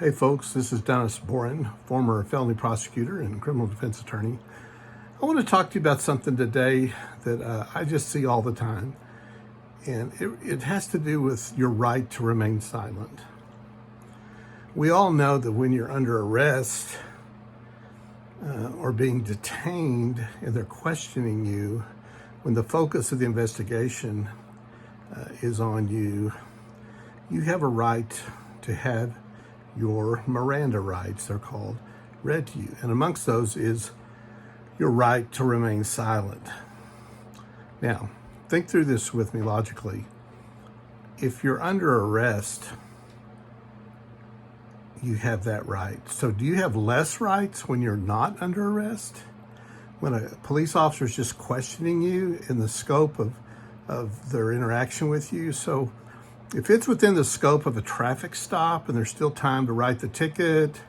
Hey folks, this is Boren, former felony prosecutor and criminal defense attorney. I want to talk to you about something today that I just see all the time, and it has to do with your right to remain silent. We all know that when you're under arrest or being detained and they're questioning you, when the focus of the investigation is on you, you have a right to have your Miranda rights, they're called, read to you. And amongst those is your right to remain silent. Now, think through this with me logically. If you're under arrest, you have that right. So do you have less rights when you're not under arrest? When a police officer is just questioning you in the scope of their interaction with you? So if it's within the scope of a traffic stop and there's still time to write the ticket,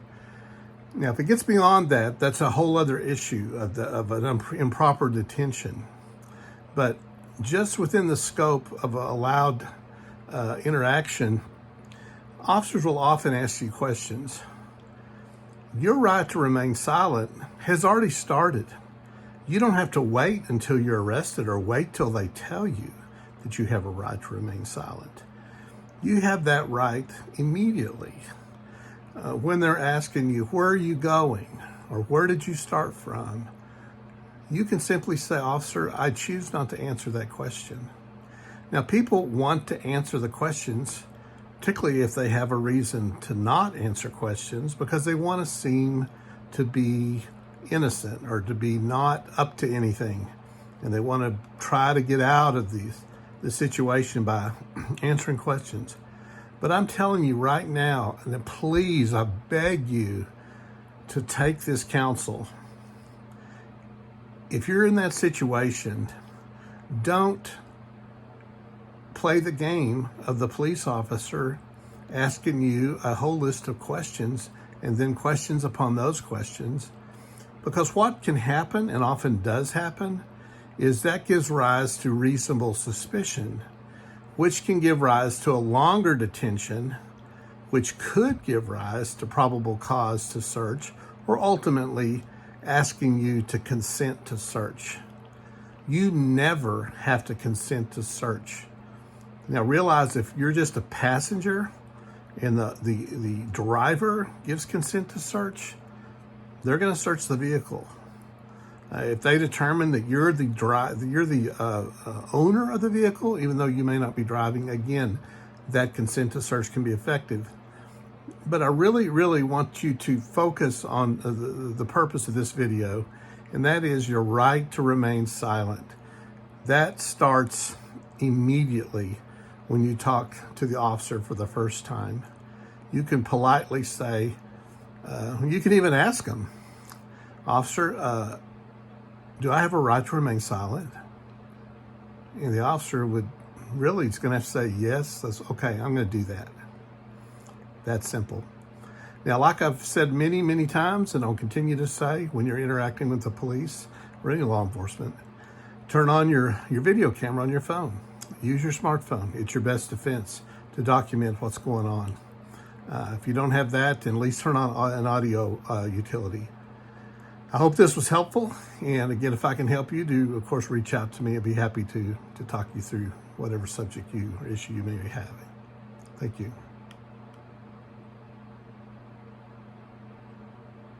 now if it gets beyond that, that's a whole other issue of an improper detention. But just within the scope of allowed interaction, officers will often ask you questions. Your right to remain silent has already started. You don't have to wait until you're arrested or wait till they tell you that you have a right to remain silent. You have that right immediately. When they're asking you, where are you going? Or where did you start from? You can simply say, officer, I choose not to answer that question. Now, people want to answer the questions, particularly if they have a reason to not answer questions, because they want to seem to be innocent or to be not up to anything. And they want to try to get out of the situation by answering questions. But I'm telling you right now, and please, I beg you to take this counsel. If you're in that situation, don't play the game of the police officer asking you a whole list of questions and then questions upon those questions. Because what can happen, and often does happen, is that gives rise to reasonable suspicion, which can give rise to a longer detention, which could give rise to probable cause to search, or ultimately asking you to consent to search. You never have to consent to search. Now realize, if you're just a passenger and the driver gives consent to search, they're going to search the vehicle. If they determine that you're the owner of the vehicle, even though you may not be driving, again, that consent to search can be effective. But I really, really want you to focus on the purpose of this video, and that is your right to remain silent. That starts immediately when you talk to the officer for the first time. You can politely say, you can even ask them, officer, do I have a right to remain silent? And the officer is going to have to say, yes, that's okay, I'm going to do that. That's simple. Now, like I've said many, many times, and I'll continue to say, when you're interacting with the police or any law enforcement, turn on your video camera on your phone. Use your smartphone. It's your best defense to document what's going on. If you don't have that, then at least turn on an audio utility. I hope this was helpful. And again, if I can help you, do of course reach out to me. I'd be happy to talk you through whatever subject or issue you may be having. Thank you.